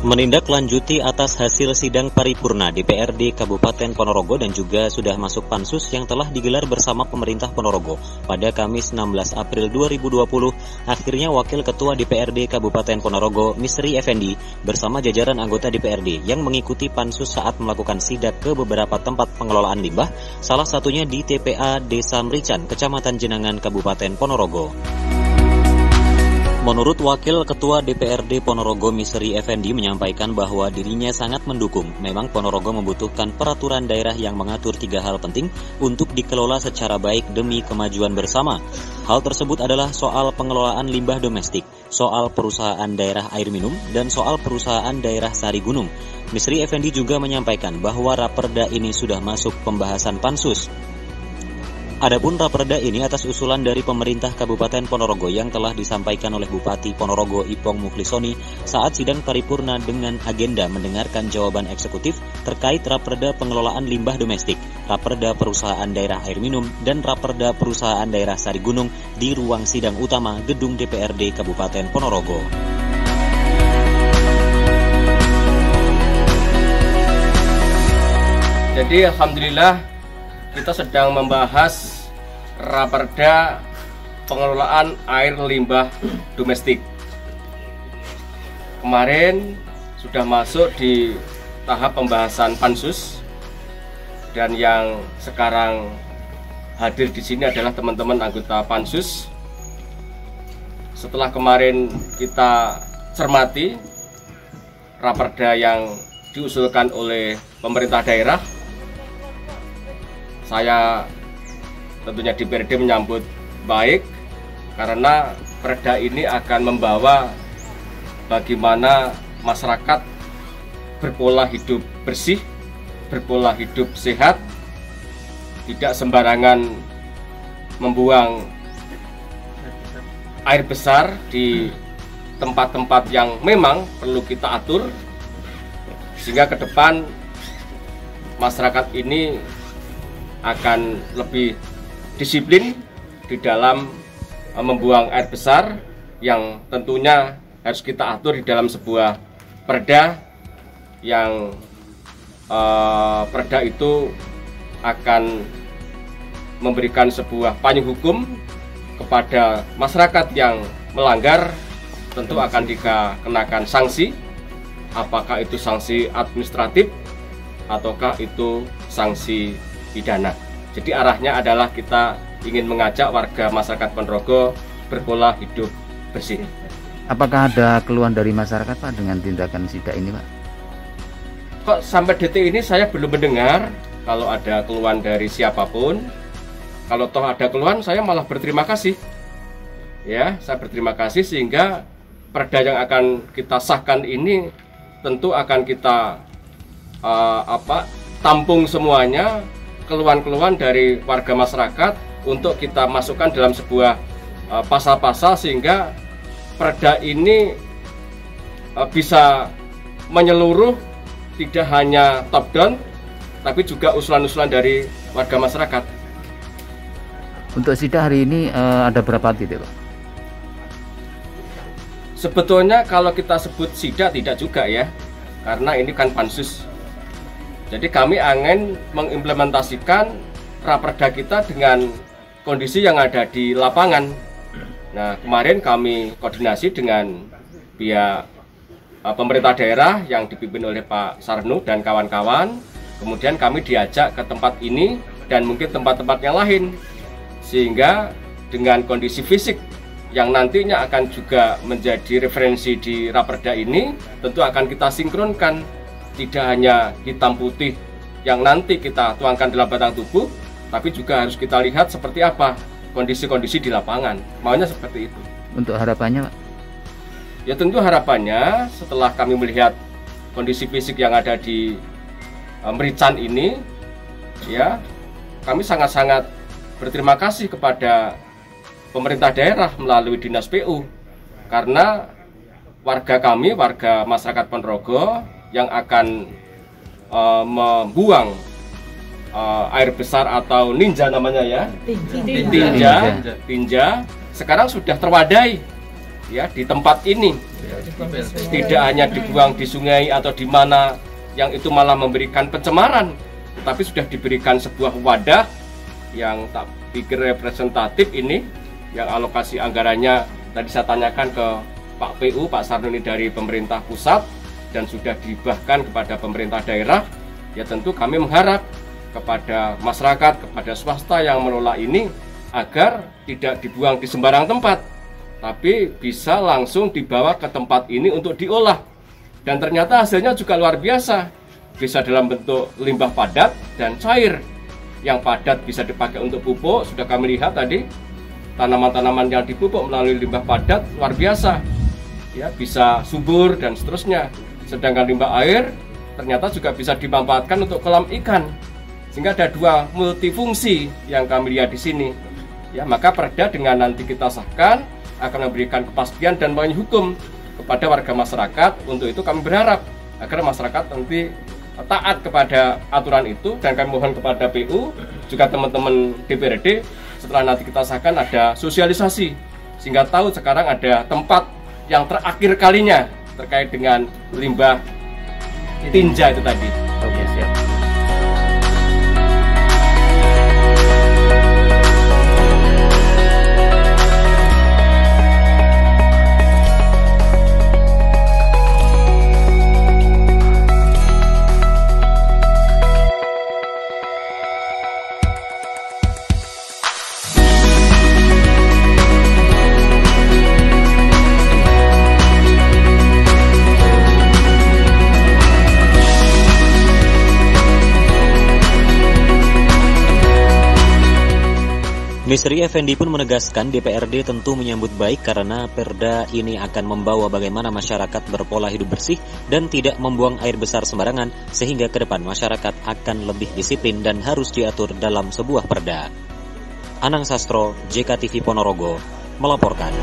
Menindaklanjuti atas hasil sidang paripurna DPRD Kabupaten Ponorogo dan juga sudah masuk pansus yang telah digelar bersama pemerintah Ponorogo pada Kamis 16 April 2020, akhirnya Wakil Ketua DPRD Kabupaten Ponorogo, Misri Effendi, bersama jajaran anggota DPRD yang mengikuti pansus saat melakukan sidak ke beberapa tempat pengelolaan limbah, salah satunya di TPA Desa Merican, Kecamatan Jenangan, Kabupaten Ponorogo. Menurut Wakil Ketua DPRD Ponorogo Misri Effendi menyampaikan bahwa dirinya sangat mendukung. Memang Ponorogo membutuhkan peraturan daerah yang mengatur 3 hal penting untuk dikelola secara baik demi kemajuan bersama. Hal tersebut adalah soal pengelolaan limbah domestik, soal perusahaan daerah air minum, dan soal perusahaan daerah sari gunung. Misri Effendi juga menyampaikan bahwa Raperda ini sudah masuk pembahasan pansus. Adapun Raperda ini atas usulan dari pemerintah Kabupaten Ponorogo yang telah disampaikan oleh Bupati Ponorogo Ipong Mukhlisoni saat sidang paripurna dengan agenda mendengarkan jawaban eksekutif terkait Raperda pengelolaan limbah domestik, Raperda perusahaan daerah air minum, dan Raperda perusahaan daerah sari gunung di ruang sidang utama gedung DPRD Kabupaten Ponorogo. Jadi alhamdulillah kita sedang membahas Raperda pengelolaan air limbah domestik. Kemarin sudah masuk di tahap pembahasan pansus, dan yang sekarang hadir di sini adalah teman-teman anggota pansus. Setelah kemarin kita cermati Raperda yang diusulkan oleh pemerintah daerah, saya tentunya DPRD menyambut baik karena perda ini akan membawa bagaimana masyarakat berpola hidup bersih, berpola hidup sehat, tidak sembarangan membuang air besar di tempat-tempat yang memang perlu kita atur, sehingga ke depan masyarakat ini akan lebih disiplin di dalam membuang air besar yang tentunya harus kita atur di dalam sebuah perda yang perda itu akan memberikan sebuah payung hukum kepada masyarakat yang melanggar. Tentu akan dikenakan sanksi, apakah itu sanksi administratif ataukah itu sanksi pidana. Jadi arahnya adalah kita ingin mengajak warga masyarakat Ponorogo berpola hidup bersih. Apakah ada keluhan dari masyarakat Pak dengan tindakan sidak ini Pak? Kok sampai detik ini saya belum mendengar kalau ada keluhan dari siapapun. Kalau toh ada keluhan, saya malah berterima kasih. Ya, saya berterima kasih sehingga perda yang akan kita sahkan ini tentu akan kita tampung semuanya keluhan-keluhan dari warga masyarakat untuk kita masukkan dalam sebuah pasal-pasal sehingga perda ini bisa menyeluruh, tidak hanya top down tapi juga usulan-usulan dari warga masyarakat. Untuk sidak hari ini ada berapa titik Pak? Sebetulnya kalau kita sebut sidak tidak juga ya, karena ini kan pansus. Jadi kami ingin mengimplementasikan Raperda kita dengan kondisi yang ada di lapangan. Nah, kemarin kami koordinasi dengan pihak pemerintah daerah yang dipimpin oleh Pak Sarno dan kawan-kawan. Kemudian kami diajak ke tempat ini dan mungkin tempat-tempat yang lain. Sehingga dengan kondisi fisik yang nantinya akan juga menjadi referensi di Raperda ini, tentu akan kita sinkronkan. Tidak hanya hitam putih yang nanti kita tuangkan dalam batang tubuh, tapi juga harus kita lihat seperti apa kondisi-kondisi di lapangan. Maunya seperti itu. Untuk harapannya Pak? Ya tentu harapannya setelah kami melihat kondisi fisik yang ada di Merican ini, ya kami sangat-sangat berterima kasih kepada pemerintah daerah melalui Dinas PU, karena warga kami, warga masyarakat Ponorogo yang akan membuang air besar atau ninja namanya ya, tinja sekarang sudah terwadai ya di tempat ini. Tidak hanya dibuang di sungai atau di mana yang itu malah memberikan pencemaran, tetapi sudah diberikan sebuah wadah yang tak pikir representatif ini, yang alokasi anggarannya tadi saya tanyakan ke Pak PU, Pak Sarnuni dari pemerintah pusat, dan sudah dihibahkan kepada pemerintah daerah. Ya tentu kami mengharap kepada masyarakat, kepada swasta yang mengelola ini, agar tidak dibuang di sembarang tempat, tapi bisa langsung dibawa ke tempat ini untuk diolah. Dan ternyata hasilnya juga luar biasa, bisa dalam bentuk limbah padat dan cair. Yang padat bisa dipakai untuk pupuk, sudah kami lihat tadi, tanaman-tanaman yang dipupuk melalui limbah padat luar biasa, ya bisa subur dan seterusnya. Sedangkan limbah air ternyata juga bisa dimanfaatkan untuk kolam ikan, sehingga ada dua multifungsi yang kami lihat di sini. Ya, maka perda dengan nanti kita sahkan akan memberikan kepastian dan banyak hukum kepada warga masyarakat. Untuk itu kami berharap agar masyarakat nanti taat kepada aturan itu, dan kami mohon kepada PU juga teman-teman DPRD setelah nanti kita sahkan ada sosialisasi sehingga tahu sekarang ada tempat yang terakhir kalinya terkait dengan limbah tinja itu tadi. Oke, siap. Misteri Effendi pun menegaskan DPRD tentu menyambut baik karena perda ini akan membawa bagaimana masyarakat berpola hidup bersih dan tidak membuang air besar sembarangan, sehingga ke depan masyarakat akan lebih disiplin dan harus diatur dalam sebuah perda. Anang Sastro, JKTV Ponorogo, melaporkan.